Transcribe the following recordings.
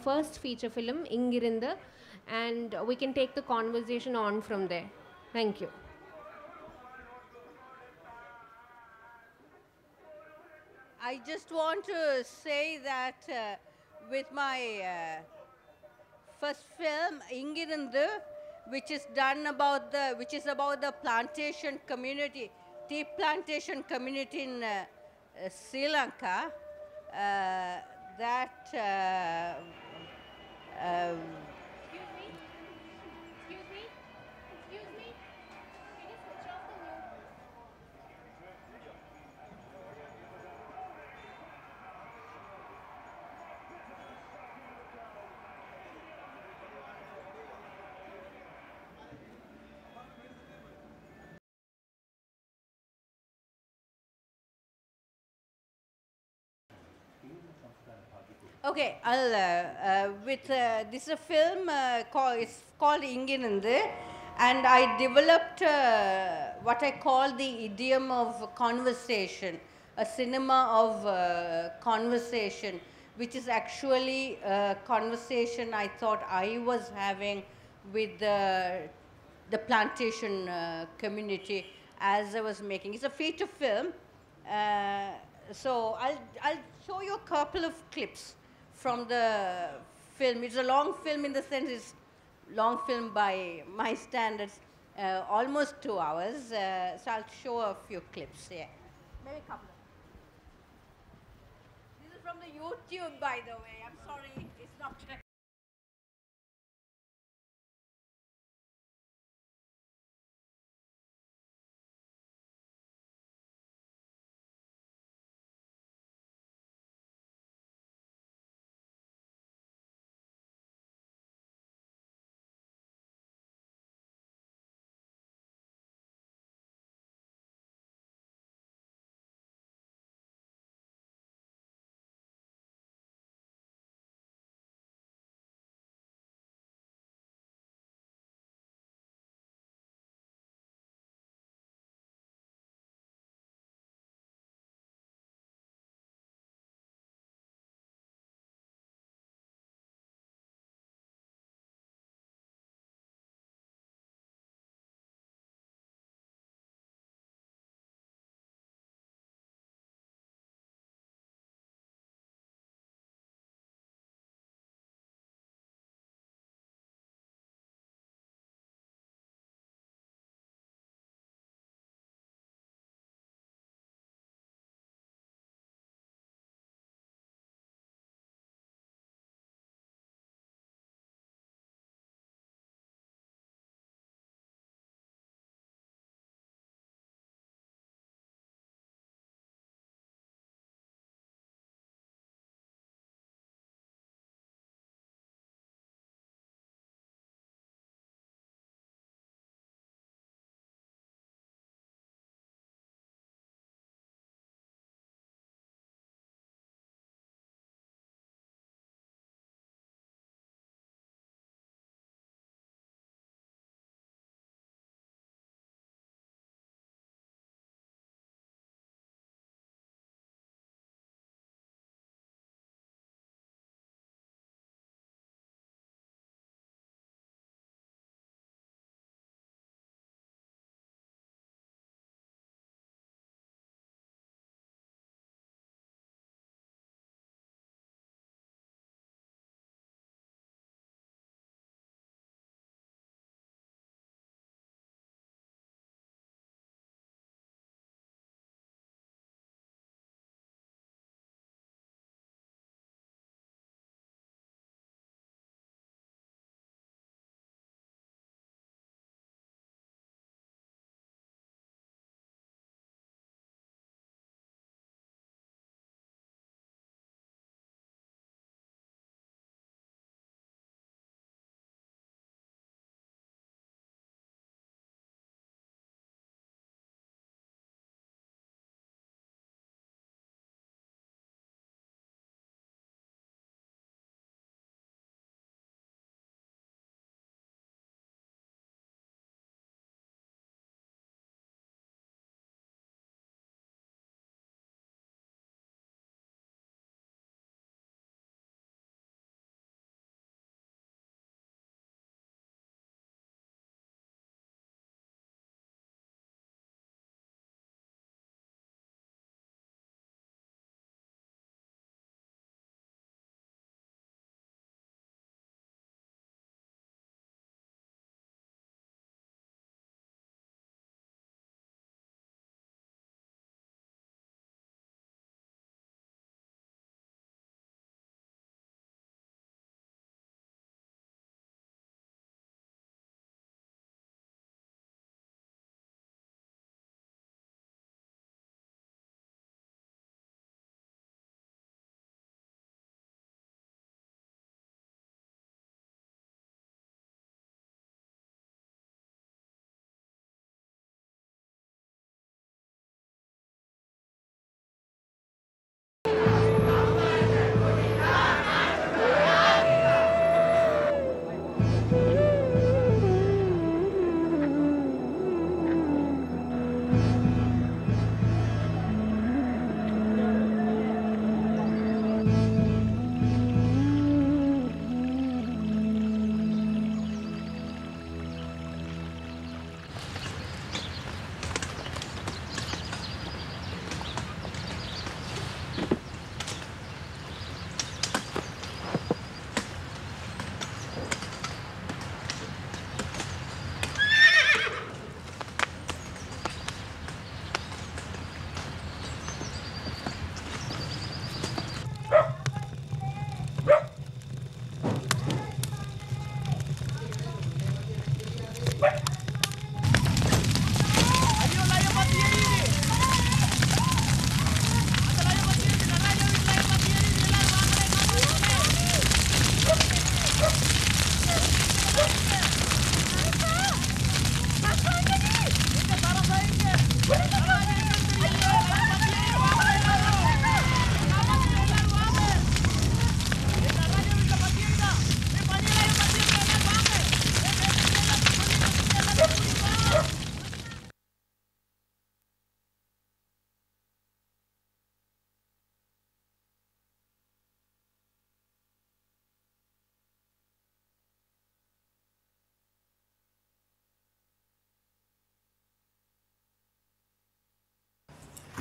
first feature film, Ingirinde, and we can take the conversation on from there. Thank you. I just want to say that with my first film, Ingirindu, which is about the plantation community, tea plantation community in Sri Lanka, that uh, Excuse me. Excuse me. Excuse me. Can you switch off the mute? okay, this is a film it's called Inginundu, and I developed what I call the idiom of conversation, a cinema of conversation, which is actually a conversation I thought I was having with the plantation community as I was making. It's a feature film. Uh, so I'll show you a couple of clips from the film. It's a long film in the sense it's long film by my standards, almost 2 hours. So I'll show a few clips. Yeah, maybe a couple of. This is from the YouTube, by the way. I'm sorry, it's not.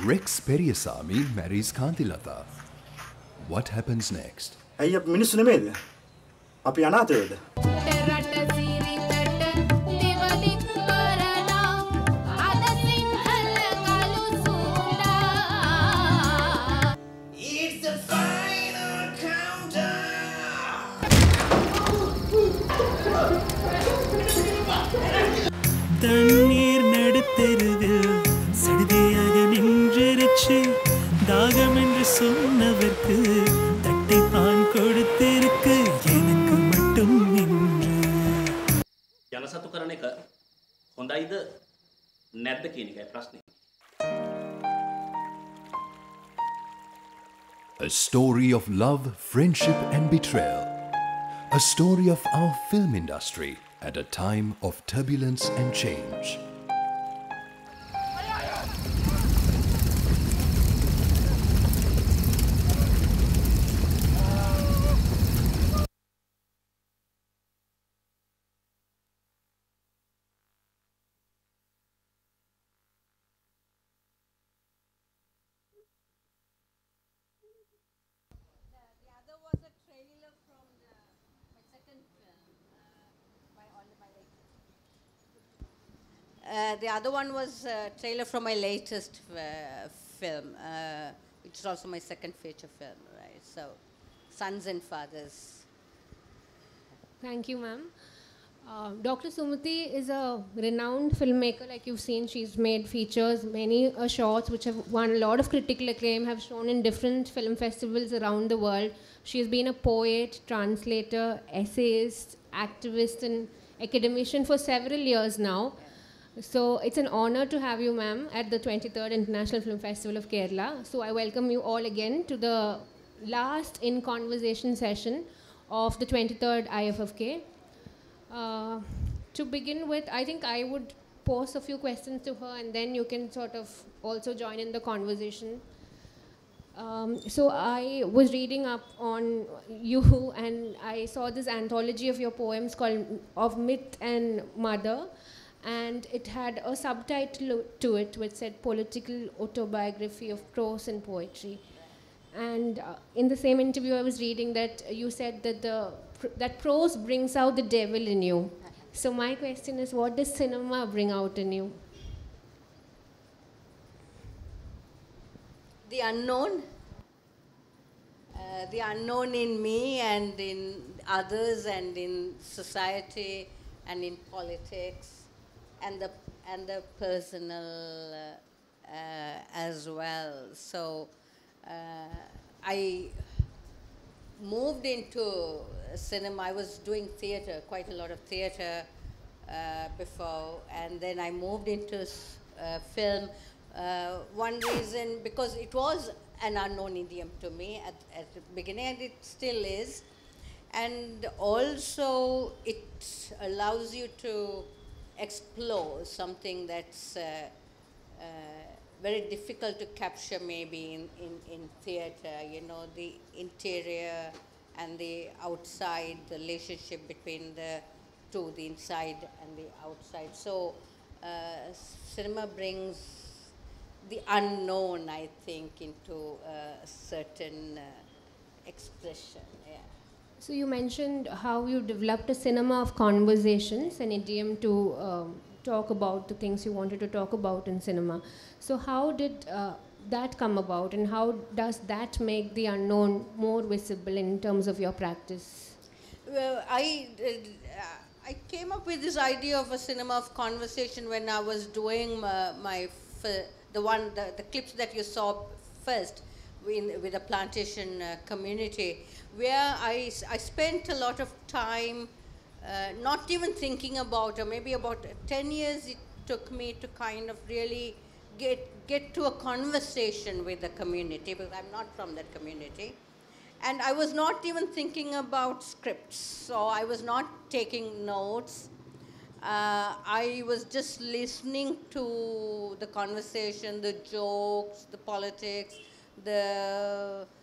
Rex Periyasamy marries Kantilata. What happens next? ඇයි අපි මිනිස්සු නෙමේද? අපි අනාථයෝද? தண்ணீர் நடுத்தெருவில் சடுதியாக நின்றிருச்சு தாகம் என்று சொன்னவர்க்கு தட்டை பான் கொடுத்திருக்கு எனக்கு மட்டும் நின்று ජනසතු කරන එක හොඳයිද නැද්ද කියන එකයි ප්‍රශ්නේ. A story of love, friendship and betrayal. A story of our film industry at a time of turbulence and change. The other one was a trailer from my latest film, which is also my second feature film, right? So, Sons and Fathers. Thank you, ma'am. Dr. Sumati is a renowned filmmaker, like you've seen. She's made features, many shorts which have won a lot of critical acclaim, have shown in different film festivals around the world. She's been a poet, translator, essayist, activist, and academician for several years now. So it's an honor to have you, ma'am, at the 23rd International Film Festival of Kerala. So I welcome you all again to the last in conversation session of the 23rd IFFK. To begin with, I think I would pose a few questions to her and then you can sort of also join in the conversation. So I was reading up on you and I saw this anthology of your poems called Of Myth and Mother, and it had a subtitle to it which said Political Autobiography of Prose and Poetry. And in the same interview I was reading that you said that that prose brings out the devil in you. So my question is, what does cinema bring out in you? The unknown. The unknown in me and in others and in society and in politics and the personal as well. So I moved into cinema. I was doing theatre, quite a lot of theatre before, and then I moved into film. One reason, because it was an unknown idiom to me at the beginning, and it still is. And also, it allows you to explore something that's very difficult to capture maybe in theatre, you know, the interior and the outside, the relationship between the two, the inside and the outside. So cinema brings the unknown, I think, into a certain expression, yeah. So you mentioned how you developed a cinema of conversations, an idiom to talk about the things you wanted to talk about in cinema. So how did that come about, and how does that make the unknown more visible in terms of your practice? Well, I came up with this idea of a cinema of conversation when I was doing the clips that you saw first with the plantation community, where I spent a lot of time not even thinking about, or maybe about 10 years it took me to kind of really get to a conversation with the community, because I'm not from that community. And I was not even thinking about scripts, so I was not taking notes. I was just listening to the conversation, the jokes, the politics,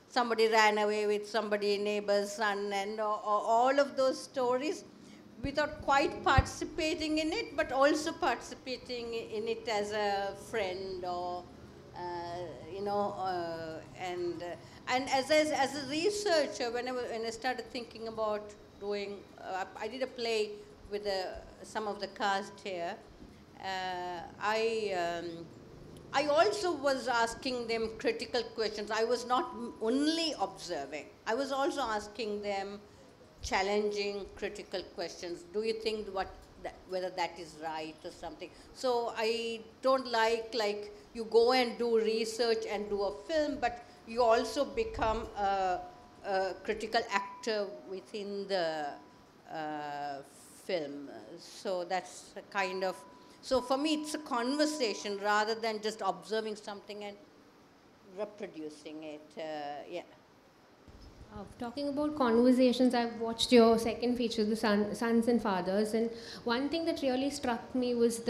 somebody ran away with somebody neighbor's son, and all of those stories, without quite participating in it, but also participating in it as a friend or you know, and as a researcher, when I started thinking about doing, I did a play with some of the cast here. I also was asking them critical questions. I was not only observing. I was also asking them challenging critical questions. Do you think whether that is right or something? So I don't like you go and do research and do a film, but you also become a critical actor within the film. So that's a kind of, so for me it's a conversation rather than just observing something and reproducing it. Yeah. Talking about conversations, I've watched your second feature, the Sons and Fathers, and one thing that really struck me was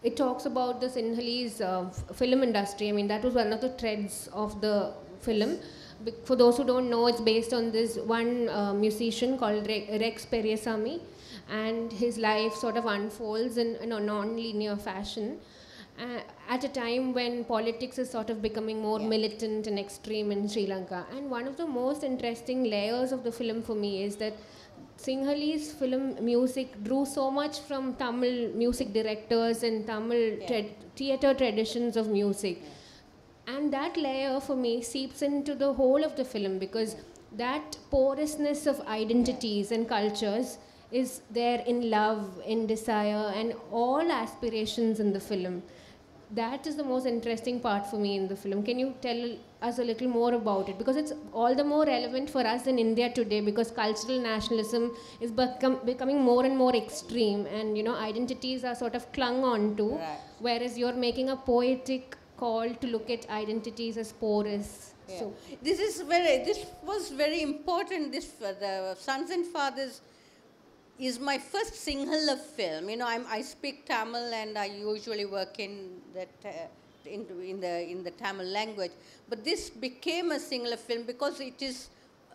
it talks about the Sinhalese film industry. I mean, that was one of the threads of the film. For those who don't know, it's based on this one musician called Rex Periasamy, and his life sort of unfolds in a non-linear fashion. At a time when politics is sort of becoming more militant and extreme in Sri Lanka. And one of the most interesting layers of the film for me is that Sinhalese film music drew so much from Tamil music directors and Tamil theatre traditions of music. And that layer for me seeps into the whole of the film, because that porousness of identities and cultures is there in love, in desire, and all aspirations in the film. That is the most interesting part for me in the film. Can you tell us a little more about it? Because it's all the more relevant for us in India today, because cultural nationalism is becoming more and more extreme, and identities are sort of clung on to, whereas you're making a poetic call to look at identities as porous. Yeah. So this was very important. The Sons and Fathers is my first Sinhala film. I speak Tamil and I usually work in that in the Tamil language. But this became a Sinhala film because it is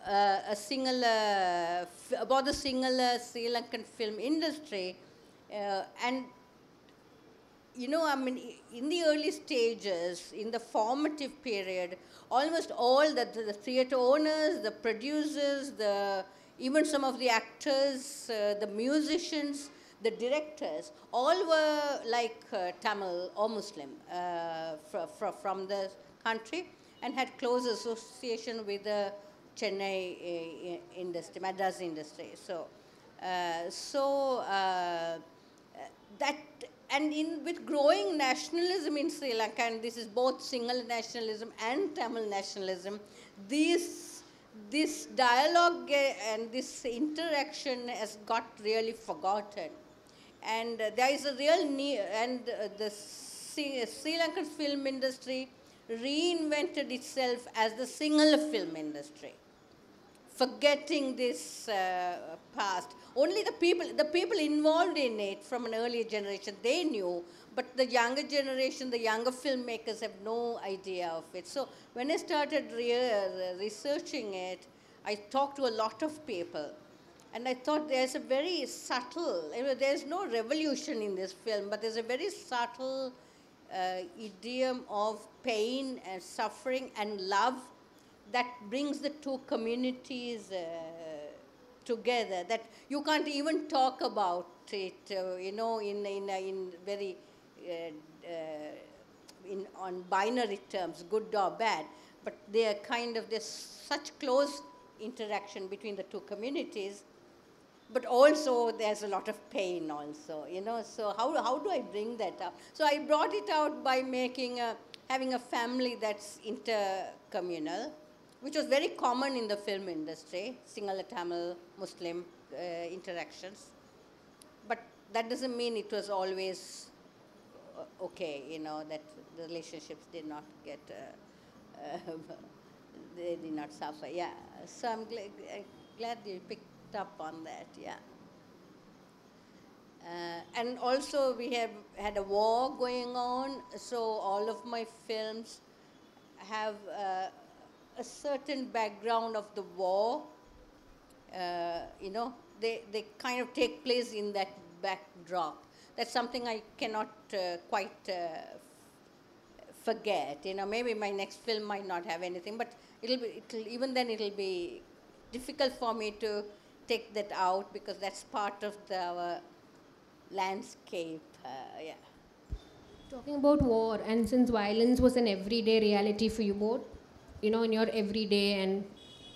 a Sinhala about the Sinhala Sri Lankan film industry, and I mean, in the early stages, in the formative period, almost all the theatre owners, the producers, even some of the actors, the musicians, the directors, all were like Tamil or Muslim from the country, and had close association with the Chennai industry, Madras industry. That, and with growing nationalism in Sri Lanka, and this is both Sinhala nationalism and Tamil nationalism, this dialogue and this interaction has got really forgotten. And there is a real need, and the Sri Lankan film industry reinvented itself as the Sinhala film industry, forgetting this past. Only the people involved in it from an earlier generation, they knew, but the younger generation, the younger filmmakers have no idea of it. So when I started researching it, I talked to a lot of people, and I thought there's a very subtle, there's no revolution in this film, but there's a very subtle idiom of pain and suffering and love that brings the two communities together, that you can't even talk about it, in very on binary terms, good or bad, but there's such close interaction between the two communities, but also there's a lot of pain also, so how do I bring that up? So I brought it out by having a family that's intercommunal, which was very common in the film industry, Sinhala, Tamil, Muslim interactions. But that doesn't mean it was always okay, that the relationships did not get, they did not suffer. Yeah, so I'm glad you picked up on that, yeah. And also we have had a war going on, so all of my films have a certain background of the war. They kind of take place in that backdrop. That's something I cannot quite forget. You know, maybe my next film might not have anything, but even then it'll be difficult for me to take that out because that's part of our landscape. Yeah. Talking about war, and since violence was an everyday reality for you both, you know, in your everyday and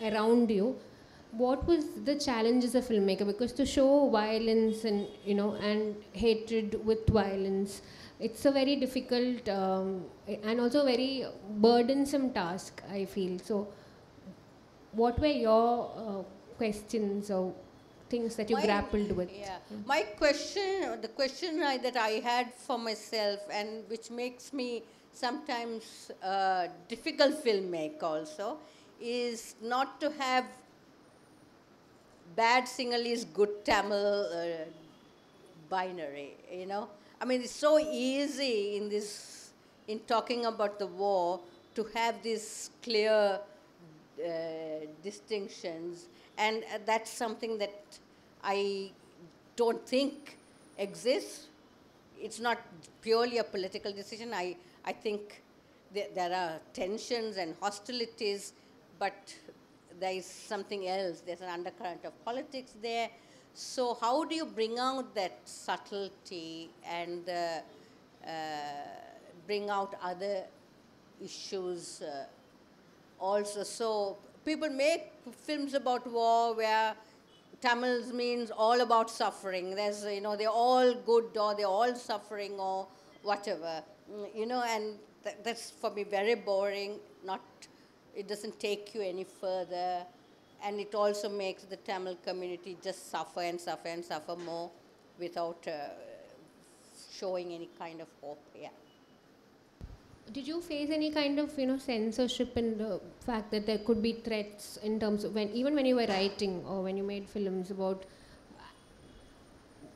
around you, what was the challenge as a filmmaker? Because to show violence and, you know, and hatred with violence, it's a very difficult and also very burdensome task, I feel. So, what were your questions or things that you grappled with? Yeah. My question, the question that I had for myself, and which makes me sometimes difficult filmmaker also, is not to have bad Sinhalese, good Tamil binary, you know. I mean, it's so easy in talking about the war, to have these clear distinctions, and that's something that I don't think exists. It's not purely a political decision. I think there are tensions and hostilities, but there is something else. There's an undercurrent of politics there. So how do you bring out that subtlety and bring out other issues also? So people make films about war where Tamils means all about suffering. There's, you know, they're all good or they're all suffering or whatever, you know, and that's for me very boring. It doesn't take you any further, and it also makes the Tamil community just suffer and suffer and suffer more without showing any kind of hope. Yeah. Did you face any kind of, you know, censorship in the fact that there could be threats in terms of even when you were writing or when you made films about,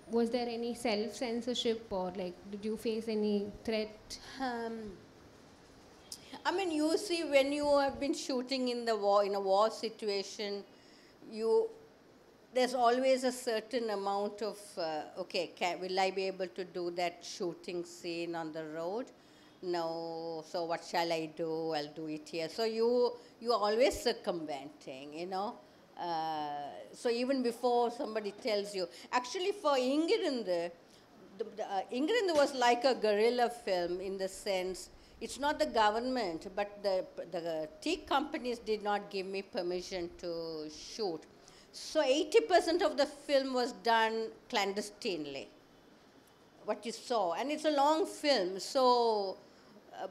was there any self-censorship, or like did you face any threat? I mean, you see, when you have been shooting in a war situation, there's always a certain amount of, okay, will I be able to do that shooting scene on the road? No, so what shall I do? I'll do it here. So you're always circumventing, you know. So even before somebody tells you, actually for Ingirundu, Ingirundu was like a guerrilla film in the sense, it's not the government, but the tea companies did not give me permission to shoot. So 80% of the film was done clandestinely, what you saw. And it's a long film, so,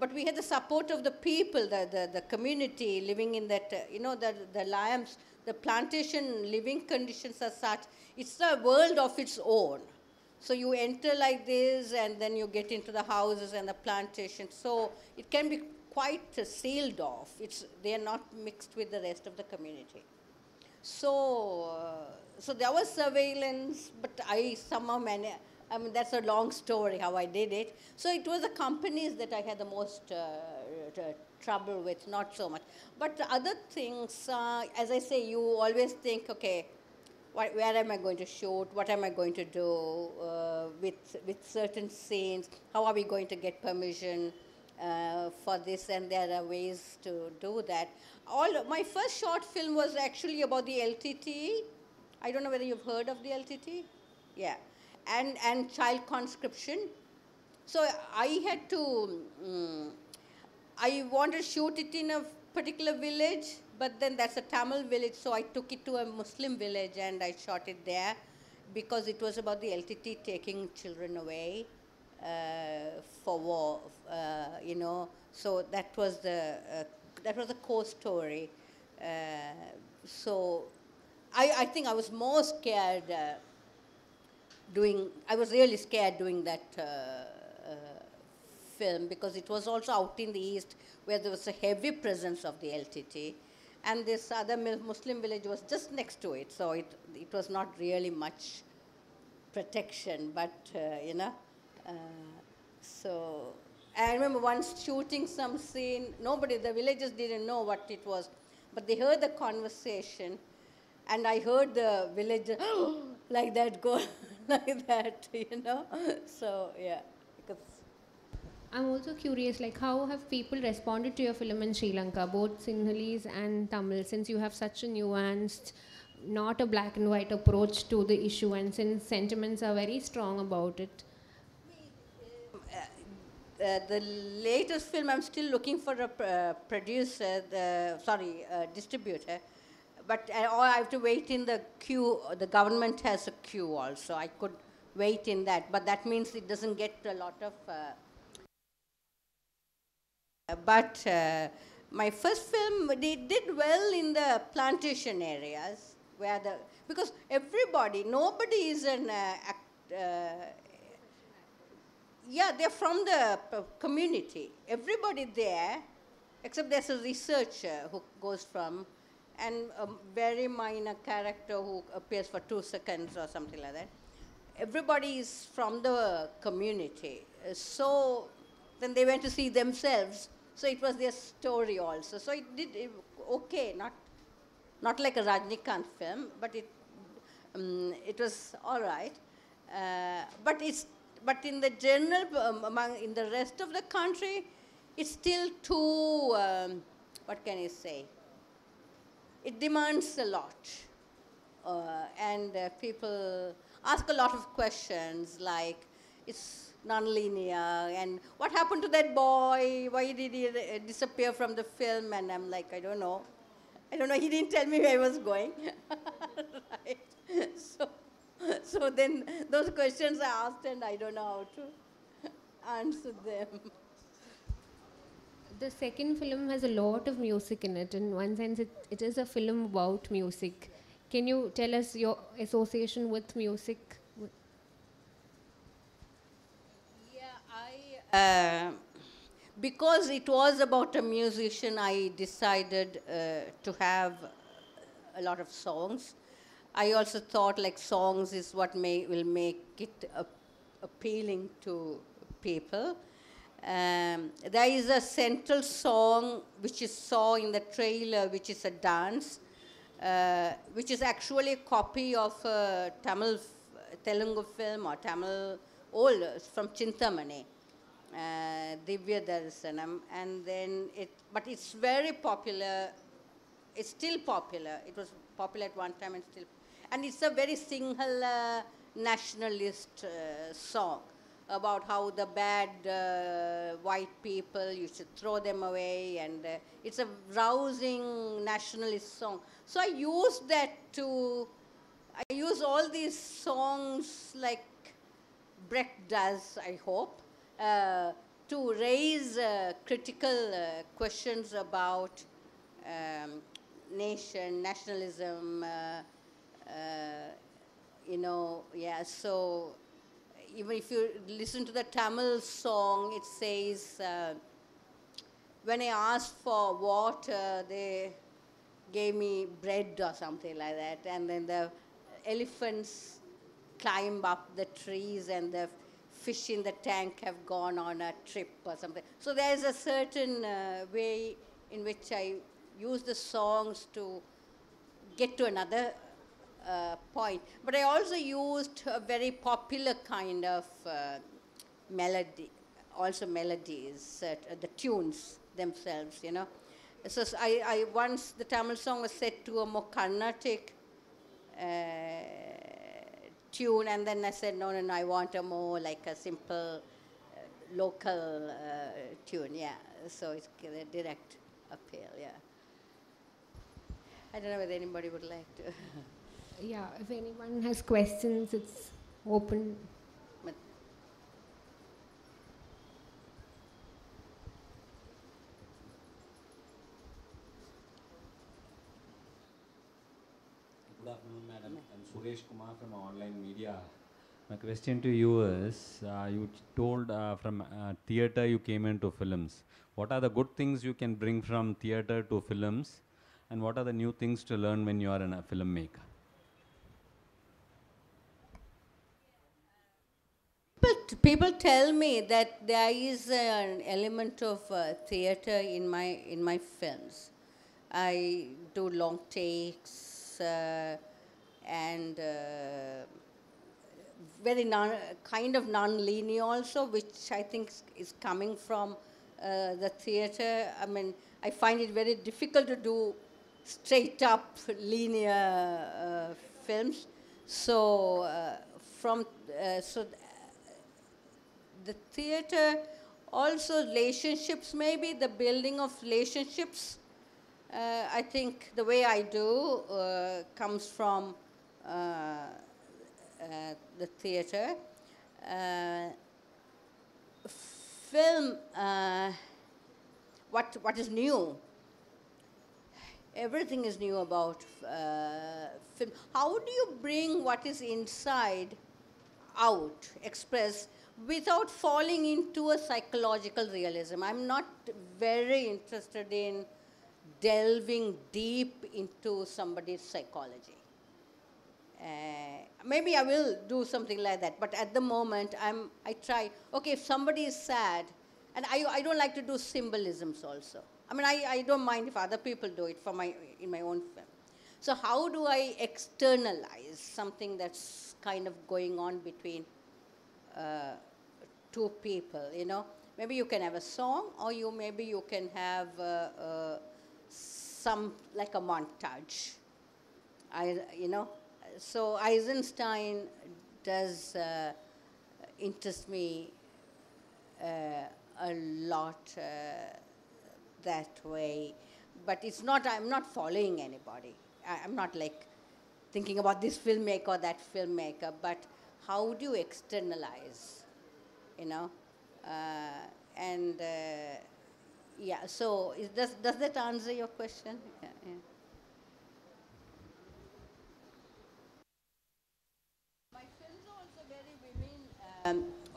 but we had the support of the people, the community living in that, you know, the lambs, the plantation living conditions are such, it's a world of its own. So you enter like this, and then you get into the houses and the plantation. So it can be quite sealed off. They are not mixed with the rest of the community. So, so there was surveillance, but I somehow managed. I mean, that's a long story how I did it. So it was the companies that I had the most trouble with, not so much. But other things, as I say, you always think, okay, where am I going to shoot? What am I going to do with certain scenes? How are we going to get permission for this? And there are ways to do that. My first short film was actually about the LTT. I don't know whether you've heard of the LTT. Yeah. And child conscription. So I had to, I wanted to shoot it in a particular village, but then that's a Tamil village, so I took it to a Muslim village and I shot it there because it was about the LTT taking children away for war, you know. So that was the core story. So I think I was more scared I was really scared doing that film because it was also out in the east where there was a heavy presence of the LTT, and this other Muslim village was just next to it, so it was not really much protection, but you know. So I remember once shooting some scene, the villagers didn't know what it was, but they heard the conversation, and I heard the villager like that go like that, you know. So yeah, because I'm also curious, like, how have people responded to your film in Sri Lanka, both Sinhalese and Tamil, since you have such a nuanced, not a black and white approach to the issue, and since sentiments are very strong about it? The latest film, I'm still looking for a producer, distributor. But or I have to wait in the queue. The government has a queue also. I could wait in that, but that means it doesn't get a lot of. But my first film, they did well in the plantation areas, where because nobody is an yeah, they're from the community. Everybody there, except there's a researcher who goes from, and a very minor character who appears for 2 seconds or something like that. Everybody is from the community. So then they went to see themselves. So it was their story also. So it did okay, not like a Rajnikant film, but it was all right. But in the general, in the rest of the country, it's still too, what can I say? It demands a lot. And people ask a lot of questions like, it's non-linear, and what happened to that boy? Why did he disappear from the film? And I'm like, I don't know. He didn't tell me where he was going. Right? So then those questions are asked and I don't know how to answer them. The second film has a lot of music in it. In one sense, it is a film about music. Can you tell us your association with music? Yeah, because it was about a musician, I decided to have a lot of songs. I also thought like songs is what will make it appealing to people. There is a central song which you saw in the trailer, which is a dance, which is actually a copy of a Telugu film or Tamil old from Chintamani, Divya Darsanam, and then but it's very popular. It's still popular. It was popular at one time and still. And it's a very Sinhala nationalist song about how the bad white people, you should throw them away. And it's a rousing nationalist song. So I use all these songs like Brecht does, I hope, to raise critical questions about nationalism, so even if you listen to the Tamil song, it says, when I asked for water, they gave me bread or something like that, and then the elephants climb up the trees and the fish in the tank have gone on a trip or something. So there's a certain way in which I use the songs to get to another point. But I also used a very popular kind of melodies, the tunes themselves, So I once, the Tamil song was set to a more Carnatic tune, and then I said, no, I want a more like a simple local tune, yeah. So it's a direct appeal, yeah. I don't know whether anybody would like to. Yeah, if anyone has questions, it's open. Good afternoon, madam. I'm Suresh Kumar from Online Media. My question to you is, you told from theatre you came into films. What are the good things you can bring from theatre to films, and what are the new things to learn when you are a filmmaker? People tell me that there is an element of theatre in my films. I do long takes and very kind of non-linear also, which I think is coming from the theatre. I mean, I find it very difficult to do straight up linear films. So the theatre, also relationships, maybe the building of relationships. I think the way I do comes from the theatre. Film, what is new? Everything is new about film. How do you bring what is inside out, express, without falling into a psychological realism? I'm not very interested in delving deep into somebody's psychology. Maybe I will do something like that, but at the moment I try, okay, if somebody is sad, and I don't like to do symbolisms also. I mean, I don't mind if other people do it in my own film. So how do I externalize something that's kind of going on between two people, you know? Maybe you can have a song, or maybe you can have some, like a montage. So Eisenstein does interest me a lot that way, but I'm not following anybody. I'm not like thinking about this filmmaker or that filmmaker, but how do you externalize, you know? Yeah, so does that answer your question? Yeah, yeah.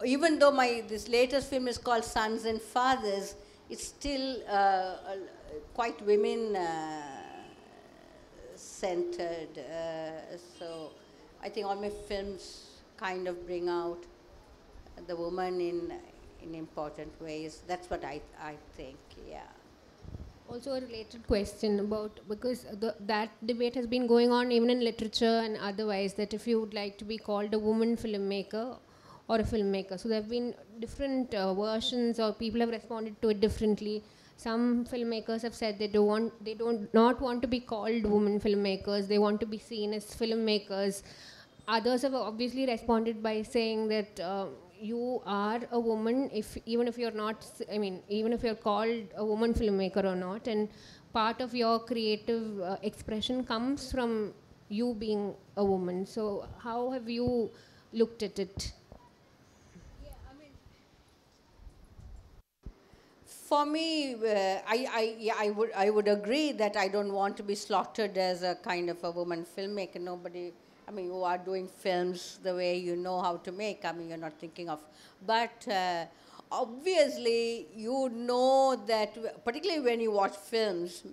Even though this latest film is called Sons and Fathers, it's still quite women centered. So I think all my films kind of bring out the woman in important ways. That's what I think, yeah. Also a related question about, because that debate has been going on even in literature and otherwise, that if you would like to be called a woman filmmaker or a filmmaker. So there have been different versions, or people have responded to it differently. Some filmmakers have said they not want to be called women filmmakers, they want to be seen as filmmakers. Others have obviously responded by saying that you are a woman even if you're not, I mean, even if you're called a woman filmmaker or not, and part of your creative expression comes from you being a woman. So how have you looked at it? For me, I would agree that I don't want to be slaughtered as a kind of a woman filmmaker. Nobody, I mean, you are doing films the way you know how to make. I mean, you're not thinking of, but obviously you know that, particularly when you watch films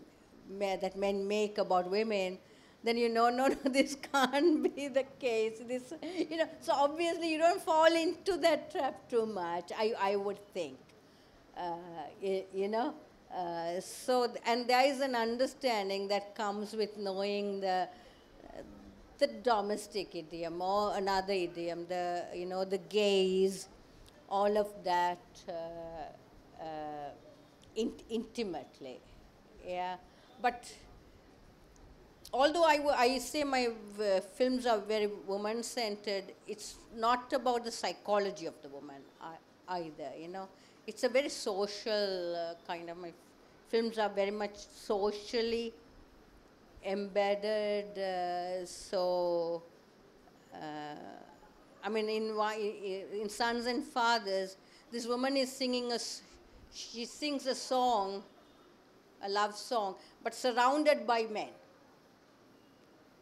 that men make about women, then you know, no, this can't be the case. This, you know, so obviously you don't fall into that trap too much. I would think. And there is an understanding that comes with knowing the domestic idiom or another idiom, the gaze, all of that intimately. Yeah, but although I say my films are very woman-centered, it's not about the psychology of the woman either, you know. It's a very social kind of, my films are very much socially embedded. I mean, in Sons and Fathers, this woman is she sings a song, a love song, but surrounded by men.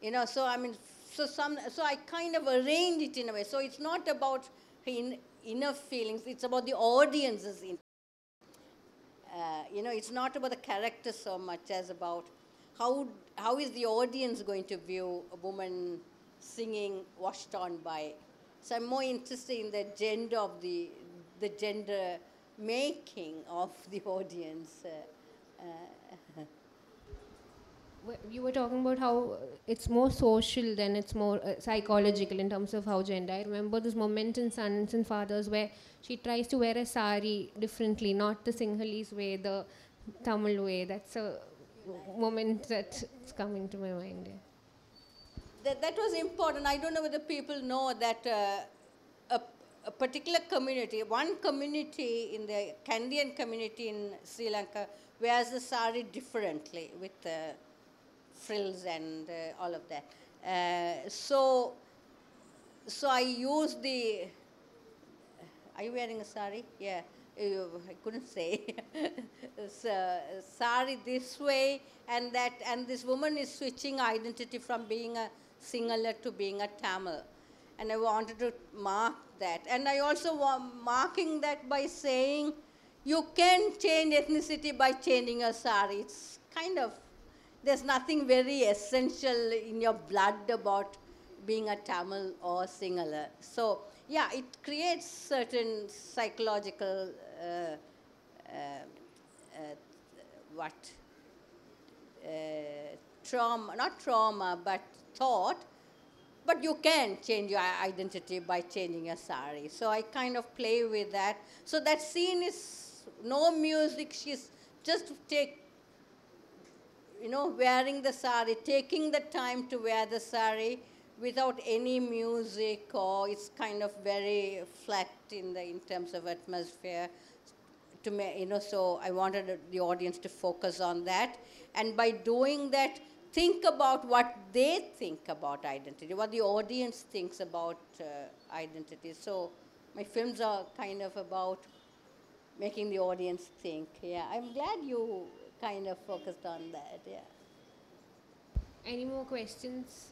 You know, so I mean, so I kind of arrange it in a way. So it's not about her inner feelings, it's about the audience's it's not about the character so much as about how is the audience going to view a woman singing washed on by. So I'm more interested in the gender of the gender making of the audience. You were talking about how it's more social than it's more psychological in terms of how gender. I remember this moment in Sons and Fathers where she tries to wear a sari differently, not the Sinhalese way, the Tamil way. That's a moment that's coming to my mind. Yeah. That was important. I don't know whether people know that a particular community, one community in the Canadian community in Sri Lanka wears the sari differently with frills and all of that. So I use the. Are you wearing a sari? Yeah, I couldn't say. Sari this way and that, and this woman is switching identity from being a Sinhala to being a Tamil. And I wanted to mark that. And I also marking that by saying you can change ethnicity by changing your sari. It's kind of, there's nothing very essential in your blood about being a Tamil or Sinhala. So, yeah, it creates certain psychological, what, trauma, not trauma, but thought. But you can change your identity by changing your sari. So I kind of play with that. So that scene is no music. She's just wearing the sari, taking the time to wear the sari without any music, or it's kind of very flat in terms of atmosphere. So I wanted the audience to focus on that. And by doing that, think about what they think about identity, what the audience thinks about identity. So my films are kind of about making the audience think. Yeah, I'm glad you kind of focused on that. Yeah. Any more questions?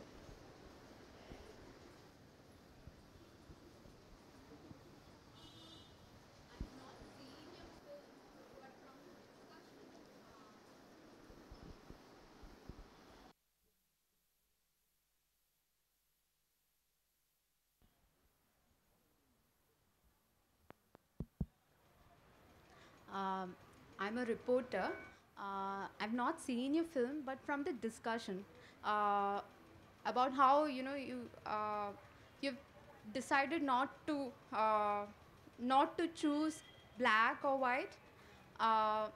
I'm a reporter. I've not seen your film, but from the discussion uh, about how you've decided not to choose black or white, uh,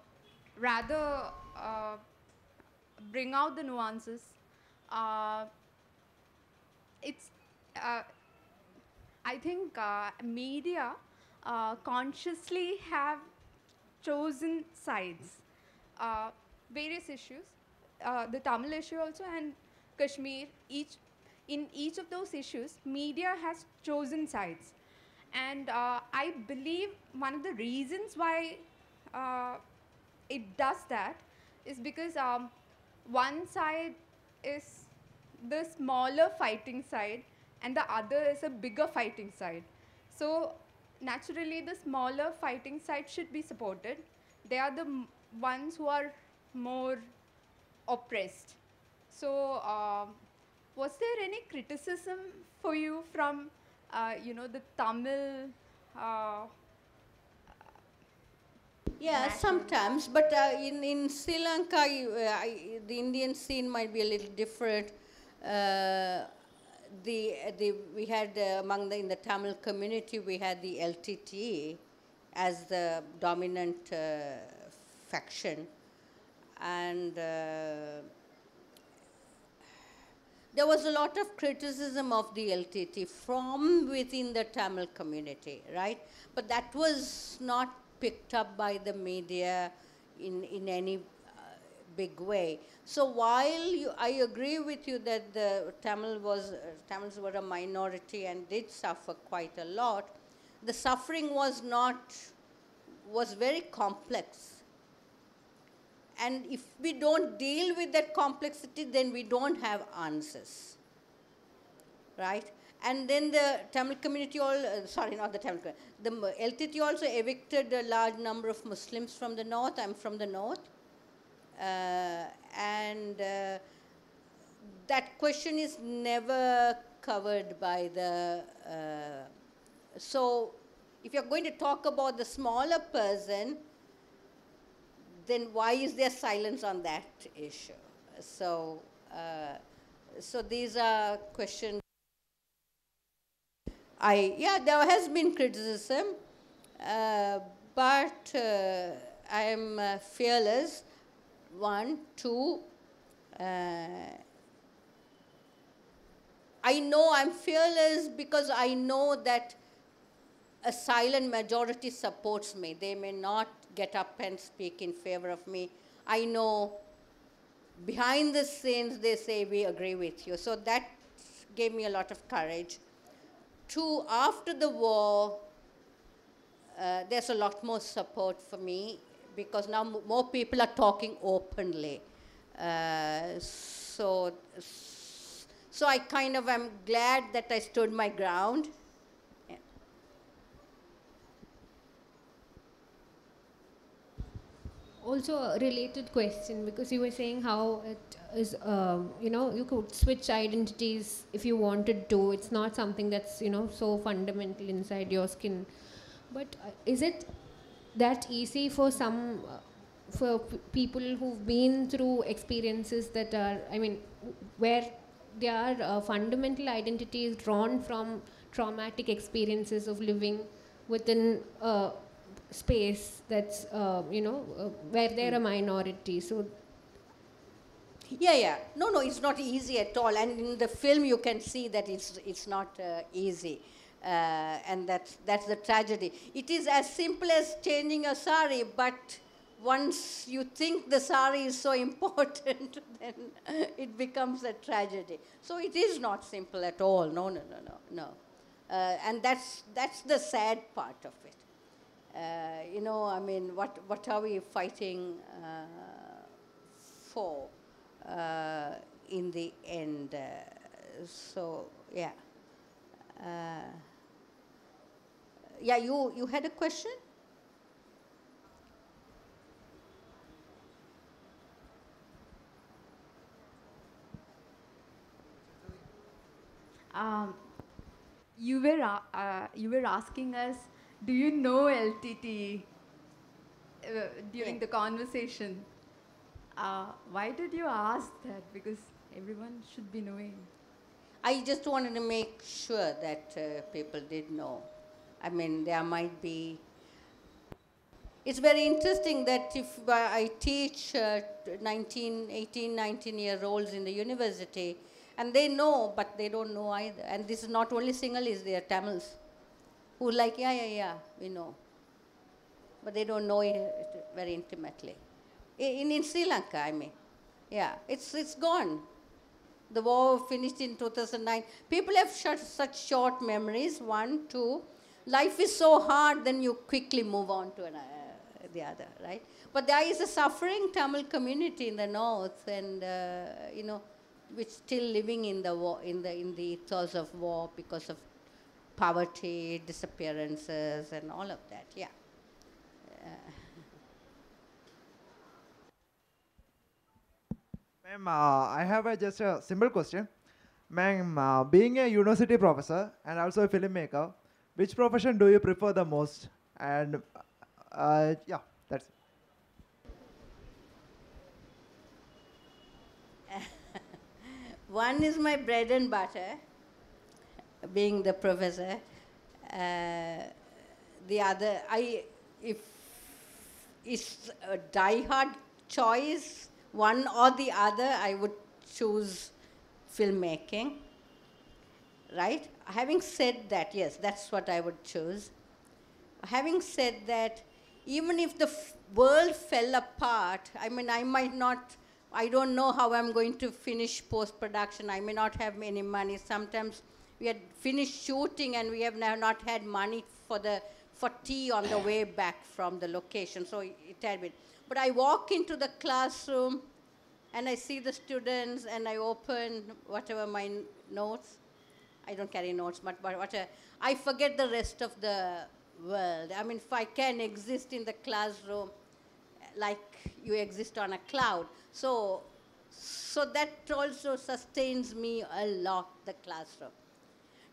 rather bring out the nuances. Uh, it's uh, I think media consciously have chosen sides. Uh, Various issues, the Tamil issue also and Kashmir, in each of those issues, media has chosen sides. And I believe one of the reasons why uh, it does that is because one side is the smaller fighting side and the other is a bigger fighting side. So naturally the smaller fighting side should be supported. They are the ones who are more oppressed. So was there any criticism for you from the Tamil Yeah, sometimes, but in Sri Lanka, the Indian scene might be a little different. We had in the Tamil community, we had the LTT as the dominant faction, and there was a lot of criticism of the LTT from within the Tamil community, right? But that was not picked up by the media in any big way. So while I agree with you that the Tamils were a minority and did suffer quite a lot, the suffering was very complex. And if we don't deal with that complexity, then we don't have answers, right? And then the Tamil community, not the Tamil community, the LTT also evicted a large number of Muslims from the north. I'm from the north. And that question is never covered by the... so if you're going to talk about the smaller person, then why is there silence on that issue? So, so these are questions. Yeah, there has been criticism, but I am fearless. One, two, I know I'm fearless because I know that a silent majority supports me. They may not get up and speak in favor of me. I know behind the scenes they say we agree with you. So that gave me a lot of courage. Two, after the war, there's a lot more support for me because now more people are talking openly. So I kind of am glad that I stood my ground. Yeah. Also a related question, because you were saying how it is, you know, you could switch identities if you wanted to. It's not something that's, you know, so fundamental inside your skin. But is it that easy for some, people who've been through experiences that are, I mean, where their fundamental identity is drawn from traumatic experiences of living within space that's, you know, where they're a minority. So Yeah. No, it's not easy at all. And in the film, you can see that it's not easy. And that's the tragedy. It is as simple as changing a sari, but once you think the sari is so important, then it becomes a tragedy. So it is not simple at all. No. And that's the sad part of it. You know, I mean, what are we fighting for in the end? So, yeah. Yeah, you had a question? Um, you were asking us, do you know LTT during Yeah. the conversation? Why did you ask that? Because everyone should be knowing. I just wanted to make sure that people did know. I mean, there might be. It's very interesting that if I teach 19-year-olds in the university, and they know, but they don't know either. And this is not only Sinhalese, they are Tamils, who like, yeah, we know. But they don't know it very intimately. In Sri Lanka, I mean. Yeah, it's gone. The war finished in 2009. People have such short memories, one, two. Life is so hard, then you quickly move on to the other, right? But there is a suffering Tamil community in the north, and you know, which still living in the war, in the ethos of war because of poverty, disappearances, and all of that. Yeah. Ma'am, I have just a simple question. Ma'am, being a university professor and also a filmmaker, which profession do you prefer the most? And yeah, that's it. One is my bread and butter, being the professor. The other, if it's a die-hard choice, one or the other, I would choose filmmaking. Right? Having said that, yes, that's what I would choose. Having said that, even if the world fell apart, I mean, I don't know how I'm going to finish post-production. I may not have any money. Sometimes we had finished shooting and we have now not had money for tea on the way back from the location. So it had been. But I walk into the classroom and I see the students and I open whatever my notes. I don't carry notes, but I forget the rest of the world. I mean, if I can exist in the classroom like you exist on a cloud. So that also sustains me a lot, the classroom.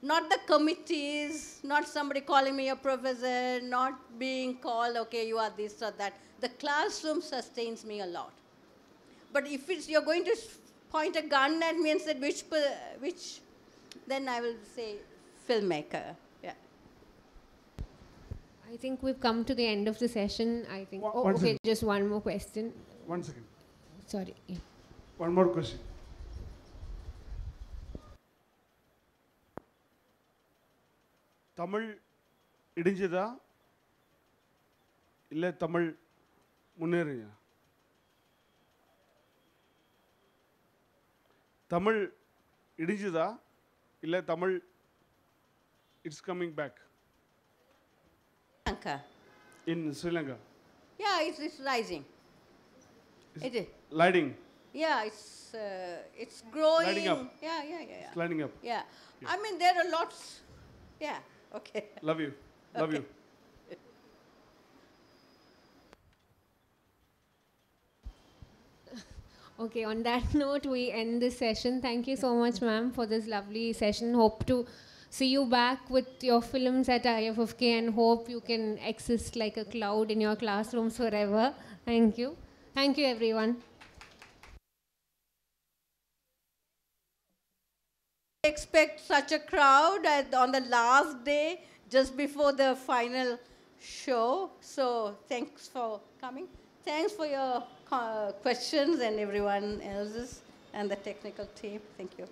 Not the committees, not somebody calling me a professor, not being called, okay, you are this or that. The classroom sustains me a lot. But if it's, you're going to point a gun at me and say which, then I will say filmmaker. Yeah. I think we've come to the end of the session. I think. One Oh, okay, second. just one more question. 1 second. Sorry. Yeah. One more question. Tamil இடிஞ்சதா இல்லை தமிழ் முன்னேறியா? தமிழ் இடிஞ்சதா இல்லை Tamil it's coming back? Lanka. In Sri Lanka. Yeah, it's rising. It is. Lighting. Yeah, it's growing. Lighting up. Yeah. It's lighting up. Yeah. I mean, there are lots. Yeah. Okay. Love you. Love you. Okay, on that note, we end this session. Thank you so much, ma'am, for this lovely session. Hope to see you back with your films at IFFK and hope you can exist like a cloud in your classrooms forever. Thank you. Thank you, everyone. Expect such a crowd on the last day, just before the final show. So thanks for coming. Thanks for your questions and everyone else's and the technical team. Thank you.